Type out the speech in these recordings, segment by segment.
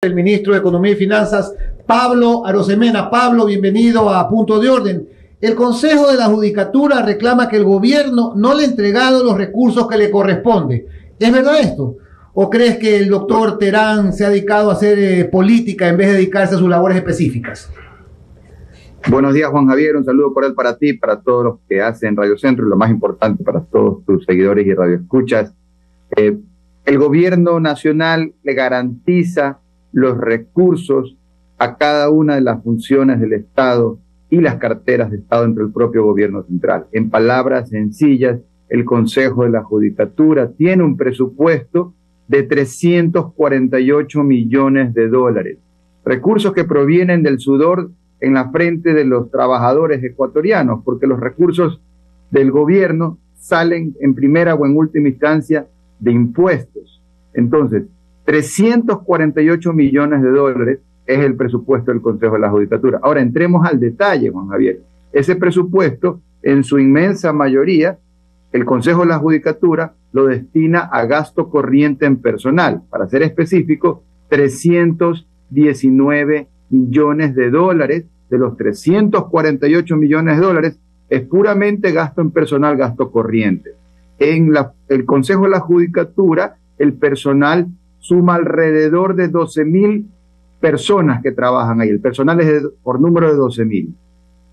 el ministro de Economía y Finanzas, Pablo Arosemena. Pablo, bienvenido a Punto de Orden. El Consejo de la Judicatura reclama que el gobierno no le ha entregado los recursos que le corresponde. ¿Es verdad esto? ¿O crees que el doctor Terán se ha dedicado a hacer política en vez de dedicarse a sus labores específicas? Buenos días, Juan Javier. Un saludo cordial para ti, para todos los que hacen Radio Centro y lo más importante para todos tus seguidores y radioescuchas. El gobierno nacional le garantiza los recursos a cada una de las funciones del Estado y las carteras de Estado entre el propio gobierno central. En palabras sencillas, el Consejo de la Judicatura tiene un presupuesto de 348 millones de dólares, recursos que provienen del sudor en la frente de los trabajadores ecuatorianos, porque los recursos del gobierno salen en primera o en última instancia de impuestos. Entonces, 348 millones de dólares es el presupuesto del Consejo de la Judicatura. Ahora, entremos al detalle, Juan Javier. Ese presupuesto, en su inmensa mayoría, el Consejo de la Judicatura lo destina a gasto corriente en personal. Para ser específico, 319 millones de dólares. De los 348 millones de dólares es puramente gasto en personal, gasto corriente. En el Consejo de la Judicatura, el personal suma alrededor de 12,000 personas que trabajan ahí. El personal es por número de 12,000.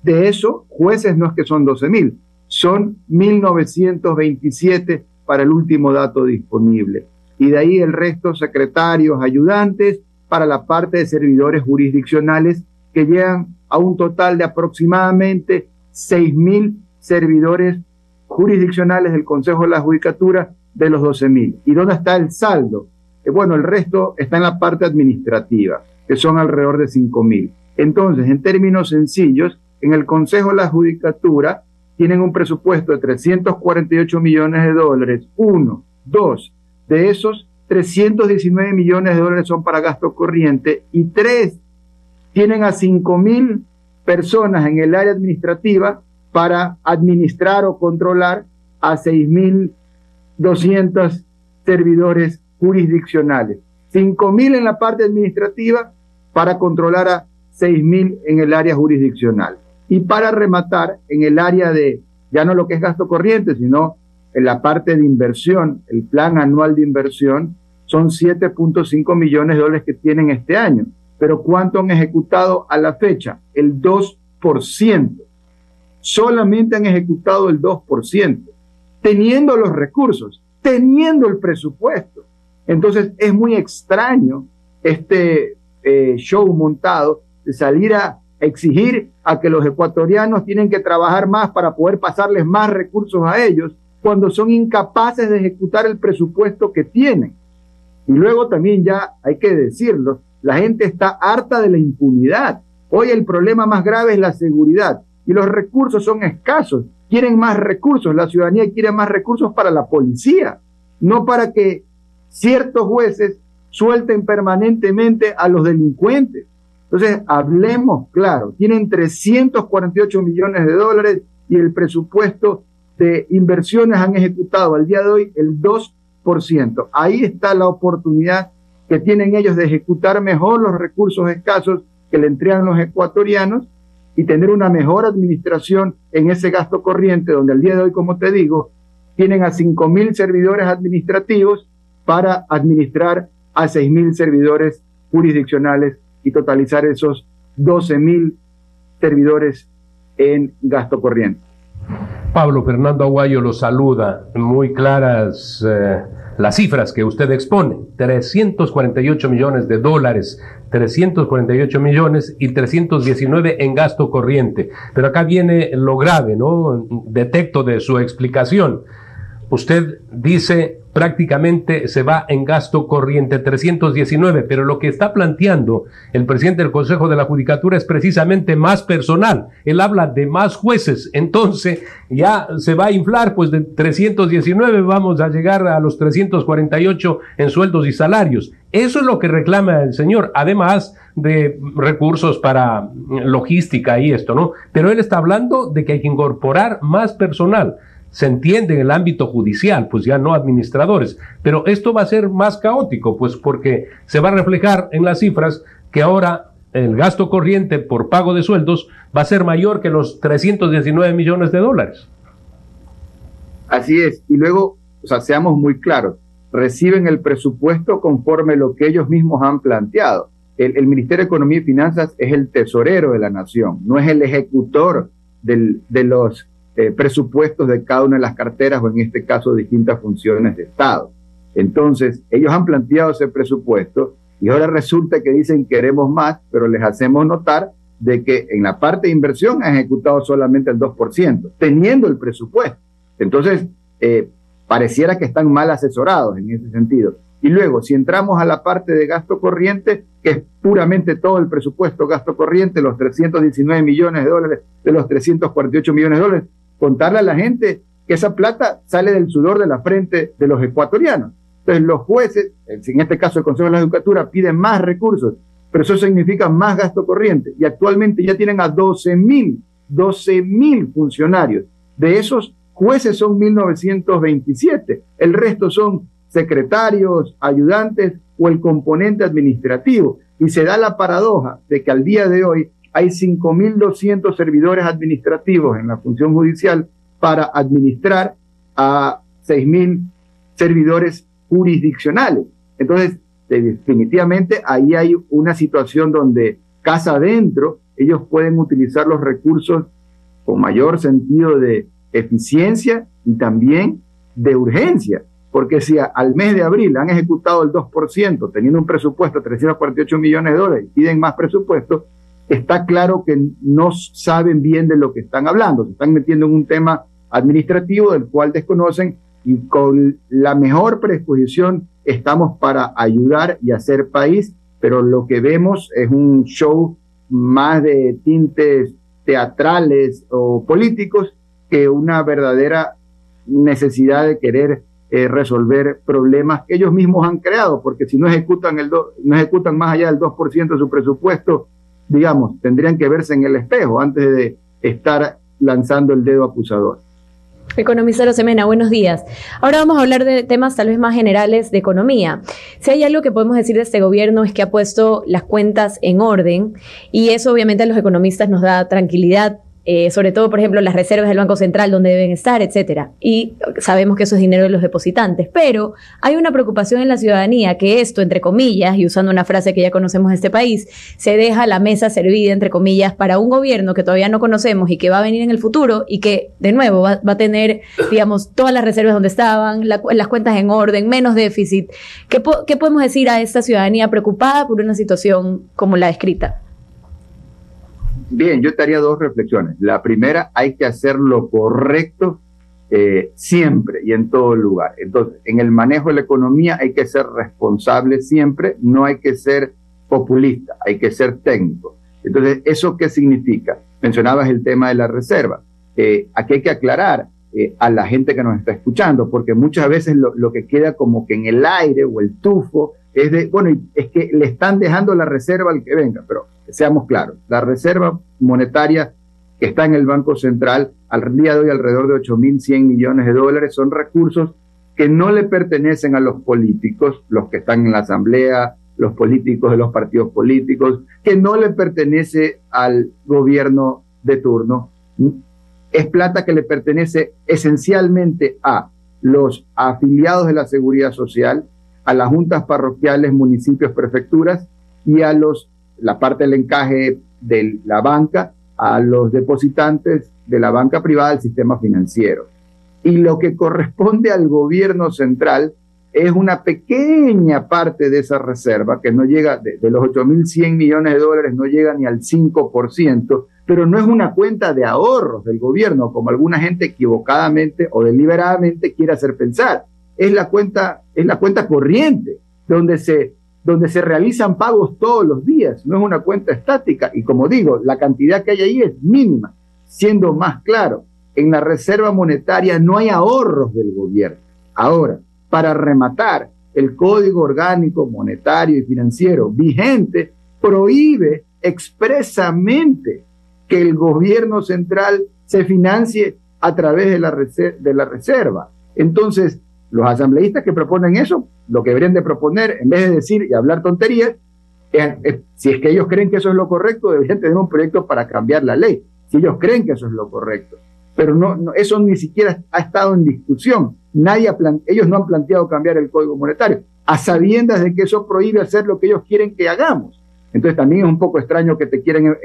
De eso, jueces no es que son 12,000, son 1,927 para el último dato disponible. Y de ahí el resto, secretarios, ayudantes, para la parte de servidores jurisdiccionales, que llegan a un total de aproximadamente 6,000 servidores jurisdiccionales del Consejo de la Judicatura de los 12,000. ¿Y dónde está el saldo? Bueno, el resto está en la parte administrativa, que son alrededor de 5,000. Entonces, en términos sencillos, en el Consejo de la Judicatura tienen un presupuesto de 348 millones de dólares. Uno, dos, de esos 319 millones de dólares son para gasto corriente y tres, tienen a 5,000 personas en el área administrativa para administrar o controlar a 6,200 servidores jurisdiccionales. 5,000 en la parte administrativa para controlar a 6,000 en el área jurisdiccional. Y para rematar, en el área de, ya no lo que es gasto corriente, sino en la parte de inversión, el plan anual de inversión, son 7.5 millones de dólares que tienen este año. Pero ¿cuánto han ejecutado a la fecha? El 2%. Solamente han ejecutado el 2%, teniendo los recursos, teniendo el presupuesto. Entonces es muy extraño este show montado de salir a exigir a que los ecuatorianos tienen que trabajar más para poder pasarles más recursos a ellos, cuando son incapaces de ejecutar el presupuesto que tienen. Y luego también, ya hay que decirlo, la gente está harta de la impunidad. Hoy el problema más grave es la seguridad y los recursos son escasos. Quieren más recursos, la ciudadanía quiere más recursos para la policía, no para que ciertos jueces suelten permanentemente a los delincuentes. Entonces, hablemos claro, tienen 348 millones de dólares y el presupuesto de inversiones han ejecutado al día de hoy el 2%. Ahí está la oportunidad que tienen ellos de ejecutar mejor los recursos escasos que le entregan los ecuatorianos y tener una mejor administración en ese gasto corriente, donde al día de hoy, como te digo, tienen a 5,000 servidores administrativos para administrar a 6,000 servidores jurisdiccionales y totalizar esos 12,000 servidores en gasto corriente. Pablo, Fernando Aguayo lo saluda. Muy claras las cifras que usted expone. 348 millones de dólares, 348 millones y 319 en gasto corriente. Pero acá viene lo grave, ¿no? Detecto de su explicación. Usted dice prácticamente se va en gasto corriente 319, pero lo que está planteando el presidente del Consejo de la Judicatura es precisamente más personal. Él habla de más jueces, entonces ya se va a inflar, pues de 319 vamos a llegar a los 348 en sueldos y salarios. Eso es lo que reclama el señor, además de recursos para logística y esto, ¿no? Pero él está hablando de que hay que incorporar más personal. se entiende en el ámbito judicial, pues ya no administradores. Pero esto va a ser más caótico, pues porque se va a reflejar en las cifras que ahora el gasto corriente por pago de sueldos va a ser mayor que los 319 millones de dólares. Así es. Y luego, o sea, seamos muy claros, reciben el presupuesto conforme lo que ellos mismos han planteado. El Ministerio de Economía y Finanzas es el tesorero de la nación, no es el ejecutor de los presupuestos de cada una de las carteras o en este caso distintas funciones de Estado. Entonces, ellos han planteado ese presupuesto y ahora resulta que dicen queremos más, pero les hacemos notar de que en la parte de inversión han ejecutado solamente el 2%, teniendo el presupuesto. Entonces, pareciera que están mal asesorados en ese sentido. Y luego, si entramos a la parte de gasto corriente, que es puramente todo el presupuesto gasto corriente, los 319 millones de dólares de los 348 millones de dólares, contarle a la gente que esa plata sale del sudor de la frente de los ecuatorianos. Entonces los jueces, en este caso el Consejo de la Judicatura, piden más recursos, pero eso significa más gasto corriente. Y actualmente ya tienen a 12,000 funcionarios. De esos, jueces son 1.927. El resto son secretarios, ayudantes o el componente administrativo. Y se da la paradoja de que al día de hoy hay 5.200 servidores administrativos en la función judicial para administrar a 6.000 servidores jurisdiccionales. Entonces, definitivamente ahí hay una situación donde casa adentro ellos pueden utilizar los recursos con mayor sentido de eficiencia y también de urgencia. Porque si al mes de abril han ejecutado el 2%, teniendo un presupuesto de 348 millones de dólares, y piden más presupuesto, está claro que no saben bien de lo que están hablando. Se están metiendo en un tema administrativo del cual desconocen y con la mejor predisposición estamos para ayudar y hacer país, pero lo que vemos es un show más de tintes teatrales o políticos que una verdadera necesidad de querer resolver problemas que ellos mismos han creado, porque si no ejecutan más allá del 2% de su presupuesto, digamos, tendrían que verse en el espejo antes de estar lanzando el dedo acusador. Economista Arosemena, buenos días. Ahora vamos a hablar de temas tal vez más generales de economía. Si hay algo que podemos decir de este gobierno es que ha puesto las cuentas en orden y eso obviamente a los economistas nos da tranquilidad. Sobre todo, por ejemplo, las reservas del Banco Central, donde deben estar, etcétera. Y sabemos que eso es dinero de los depositantes. Pero hay una preocupación en la ciudadanía que esto, entre comillas, y usando una frase que ya conocemos de este país, se deja la mesa servida, entre comillas, para un gobierno que todavía no conocemos y que va a venir en el futuro y que, de nuevo, va a tener, digamos, todas las reservas donde estaban, las cuentas en orden, menos déficit. ¿Qué podemos decir a esta ciudadanía preocupada por una situación como la descrita? Bien, yo te haría dos reflexiones. La primera, hay que hacer lo correcto siempre y en todo lugar. Entonces, en el manejo de la economía hay que ser responsable siempre, no hay que ser populista, hay que ser técnico. Entonces, ¿eso qué significa? Mencionabas el tema de la reserva. Aquí hay que aclarar a la gente que nos está escuchando, porque muchas veces lo que queda como que en el aire o el tufo es de, bueno, es que le están dejando la reserva al que venga, pero seamos claros, la reserva monetaria que está en el Banco Central al día de hoy alrededor de 8.100 millones de dólares son recursos que no le pertenecen a los políticos, los que están en la asamblea, los políticos de los partidos políticos, que no le pertenece al gobierno de turno. Es plata que le pertenece esencialmente a los afiliados de la Seguridad Social, a las juntas parroquiales, municipios, prefecturas y a la parte del encaje de la banca, a los depositantes de la banca privada del sistema financiero. Y lo que corresponde al gobierno central es una pequeña parte de esa reserva que no llega, de los 8.100 millones de dólares, no llega ni al 5%, pero no es una cuenta de ahorros del gobierno, como alguna gente equivocadamente o deliberadamente quiere hacer pensar. Es la cuenta corriente, donde se realizan pagos todos los días, no es una cuenta estática. Y como digo, la cantidad que hay ahí es mínima. Siendo más claro, en la reserva monetaria no hay ahorros del gobierno. Ahora, para rematar, el Código Orgánico Monetario y Financiero vigente prohíbe expresamente que el gobierno central se financie a través de la reserva. Entonces, los asambleístas que proponen eso, lo que deberían de proponer, en vez de decir y hablar tonterías, si es que ellos creen que eso es lo correcto, deberían tener un proyecto para cambiar la ley, si ellos creen que eso es lo correcto. Pero eso ni siquiera ha estado en discusión. Ellos no han planteado cambiar el Código Monetario, a sabiendas de que eso prohíbe hacer lo que ellos quieren que hagamos. Entonces también es un poco extraño que te quieren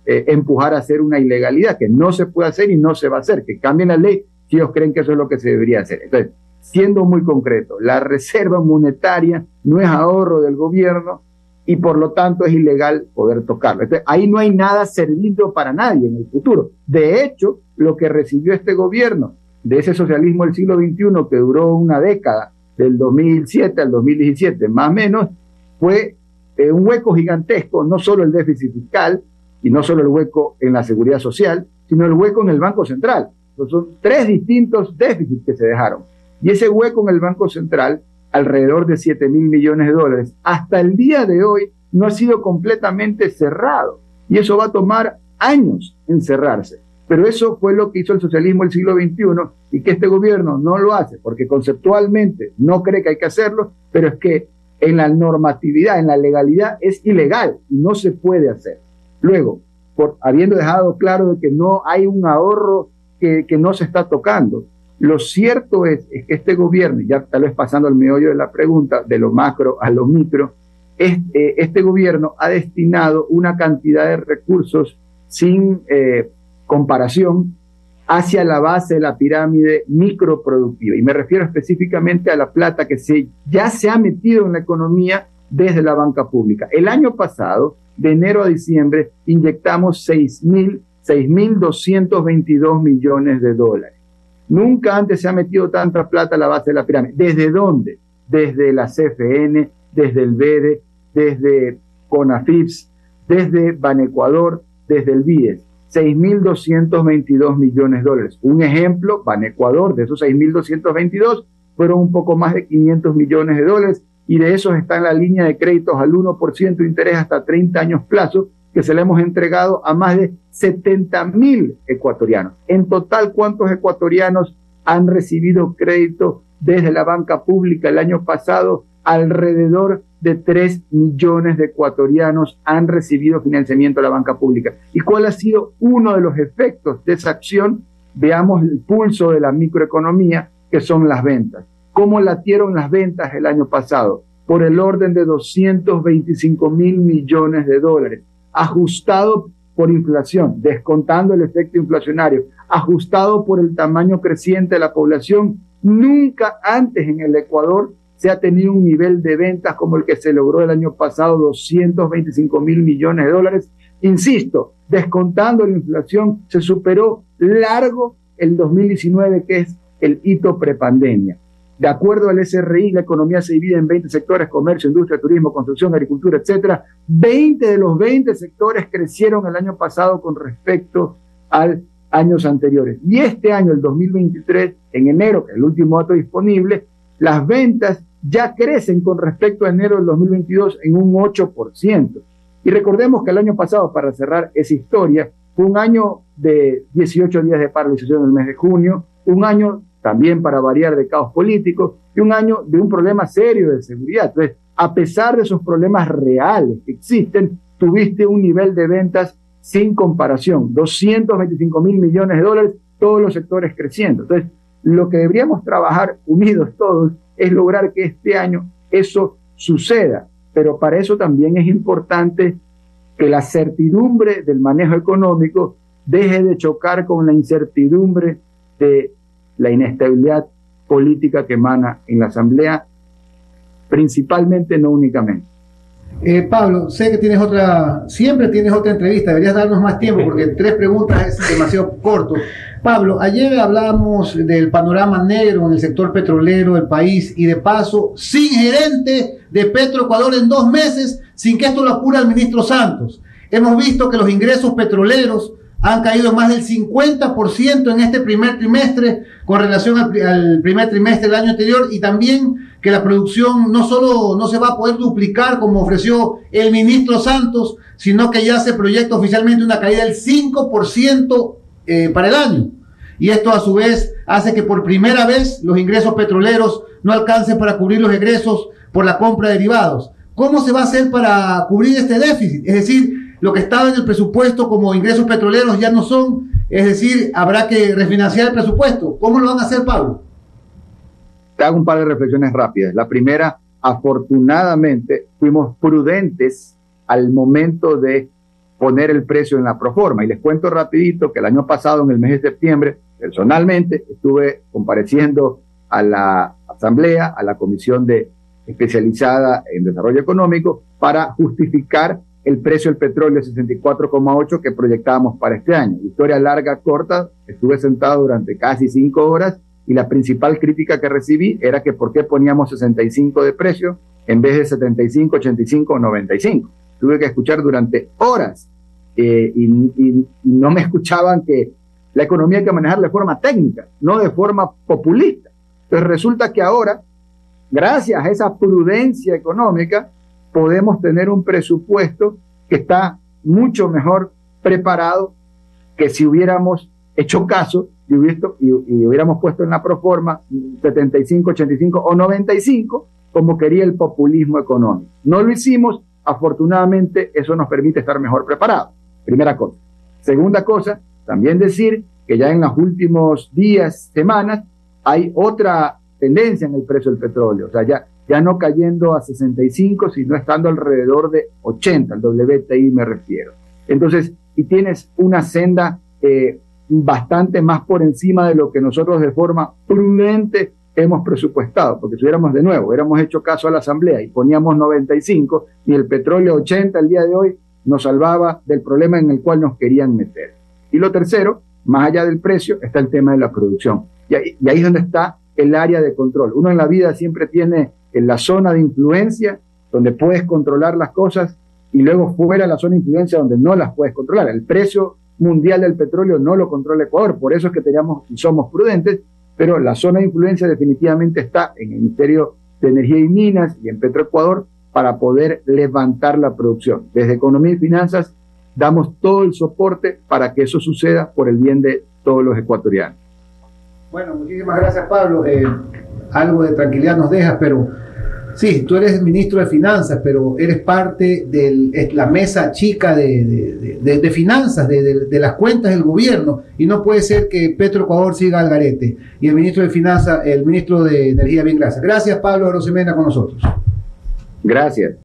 empujar a hacer una ilegalidad, que no se puede hacer y no se va a hacer, que cambien la ley si ellos creen que eso es lo que se debería hacer. Entonces, siendo muy concreto, la reserva monetaria no es ahorro del gobierno y por lo tanto es ilegal poder tocarlo. Entonces, ahí no hay nada servido para nadie en el futuro. De hecho, lo que recibió este gobierno de ese socialismo del siglo XXI que duró una década, del 2007 al 2017, más o menos, fue un hueco gigantesco, no solo el déficit fiscal y no solo el hueco en la seguridad social, sino el hueco en el Banco Central. Entonces, son 3 distintos déficits que se dejaron. Y ese hueco en el Banco Central, alrededor de 7.000 millones de dólares, hasta el día de hoy no ha sido completamente cerrado. Y eso va a tomar años en cerrarse. Pero eso fue lo que hizo el socialismo del siglo XXI y que este gobierno no lo hace, porque conceptualmente no cree que hay que hacerlo, pero es que en la normatividad, en la legalidad, es ilegal y no se puede hacer. Luego, habiendo dejado claro de que no hay un ahorro que no se está tocando, lo cierto es que este gobierno, ya tal vez pasando al meollo de la pregunta, de lo macro a lo micro, este gobierno ha destinado una cantidad de recursos sin comparación hacia la base de la pirámide microproductiva. Y me refiero específicamente a la plata que ya se ha metido en la economía desde la banca pública. El año pasado, de enero a diciembre, inyectamos 6.222 millones de dólares. Nunca antes se ha metido tanta plata a la base de la pirámide. ¿Desde dónde? Desde la CFN, desde el BEDE, desde CONAFIPS, desde Banecuador, desde el BIES. 6.222 millones de dólares. Un ejemplo, Banecuador, de esos 6.222, fueron un poco más de 500 millones de dólares y de esos está en la línea de créditos al 1% de interés hasta 30 años plazo, que se le hemos entregado a más de 70.000 ecuatorianos. En total, ¿cuántos ecuatorianos han recibido crédito desde la banca pública el año pasado? Alrededor de 3 millones de ecuatorianos han recibido financiamiento de la banca pública. ¿Y cuál ha sido uno de los efectos de esa acción? Veamos el pulso de la microeconomía, que son las ventas. ¿Cómo latieron las ventas el año pasado? Por el orden de 225.000 millones de dólares, ajustado por inflación, descontando el efecto inflacionario, ajustado por el tamaño creciente de la población. Nunca antes en el Ecuador se ha tenido un nivel de ventas como el que se logró el año pasado, 225.000 millones de dólares. Insisto, descontando la inflación, se superó largo el 2019, que es el hito prepandemia. De acuerdo al SRI, la economía se divide en 20 sectores: comercio, industria, turismo, construcción, agricultura, etcétera. 20 de los 20 sectores crecieron el año pasado con respecto a años anteriores. Y este año, el 2023, en enero, que es el último dato disponible, las ventas ya crecen con respecto a enero del 2022 en un 8%. Y recordemos que el año pasado, para cerrar esa historia, fue un año de 18 días de paralización en el mes de junio, un año también, para variar, de caos político, y un año de un problema serio de seguridad. Entonces, a pesar de esos problemas reales que existen, tuviste un nivel de ventas sin comparación, 225.000 millones de dólares, todos los sectores creciendo. Entonces, lo que deberíamos trabajar unidos todos es lograr que este año eso suceda, pero para eso también es importante que la certidumbre del manejo económico deje de chocar con la incertidumbre de la inestabilidad política que emana en la Asamblea, principalmente, no únicamente. Pablo, sé que siempre tienes otra entrevista, deberías darnos más tiempo porque 3 preguntas es demasiado corto. Pablo, ayer hablamos del panorama negro en el sector petrolero del país y de paso, sin gerente de Petroecuador en 2 meses, sin que esto lo apure al ministro Santos. Hemos visto que los ingresos petroleros han caído más del 50% en este primer trimestre con relación al primer trimestre del año anterior, y también que la producción no solo no se va a poder duplicar como ofreció el ministro Santos, sino que ya se proyecta oficialmente una caída del 5% para el año. y esto a su vez hace que por primera vez los ingresos petroleros no alcancen para cubrir los egresos por la compra de derivados. ¿Cómo se va a hacer para cubrir este déficit? Es decir, lo que estaba en el presupuesto como ingresos petroleros ya no son, es decir, habrá que refinanciar el presupuesto. ¿Cómo lo van a hacer, Pablo? Te hago un par de reflexiones rápidas. La primera, afortunadamente, fuimos prudentes al momento de poner el precio en la proforma. Y les cuento rapidito que el año pasado, en el mes de septiembre, personalmente estuve compareciendo a la Asamblea, a la Comisión especializada en Desarrollo Económico, para justificar el precio del petróleo de 64,8 que proyectábamos para este año. Historia larga, corta, estuve sentado durante casi 5 horas y la principal crítica que recibí era que por qué poníamos 65 de precio en vez de 75, 85 o 95. Tuve que escuchar durante horas y no me escuchaban que la economía hay que manejarla de forma técnica, no de forma populista. Entonces resulta que ahora, gracias a esa prudencia económica, podemos tener un presupuesto que está mucho mejor preparado que si hubiéramos hecho caso y hubiéramos puesto en la proforma 75, 85 o 95, como quería el populismo económico. No lo hicimos, afortunadamente eso nos permite estar mejor preparados. Primera cosa. Segunda cosa, también decir que ya en los últimos días, semanas, hay otra tendencia en el precio del petróleo. O sea, ya no cayendo a 65, sino estando alrededor de 80, el WTI me refiero. Entonces, y tienes una senda bastante más por encima de lo que nosotros de forma prudente hemos presupuestado, porque si hubiéramos hecho caso a la Asamblea y poníamos 95, y el petróleo 80 el día de hoy nos salvaba del problema en el cual nos querían meter. Y lo tercero, más allá del precio, está el tema de la producción. Y ahí es donde está el área de control. Uno en la vida siempre tiene en la zona de influencia, donde puedes controlar las cosas, y luego fuera la zona de influencia donde no las puedes controlar. El precio mundial del petróleo no lo controla Ecuador, por eso es que somos prudentes, pero la zona de influencia definitivamente está en el Ministerio de Energía y Minas y en Petroecuador para poder levantar la producción. Desde Economía y Finanzas damos todo el soporte para que eso suceda por el bien de todos los ecuatorianos. Bueno, muchísimas gracias, Pablo. Algo de tranquilidad nos dejas, pero sí, tú eres ministro de Finanzas, pero eres parte de la mesa chica de finanzas, de las cuentas del gobierno, y no puede ser que Petroecuador siga al garete y el ministro de Finanzas, el ministro de Energía, bien, gracias. Gracias, Pablo Arosemena, con nosotros. Gracias.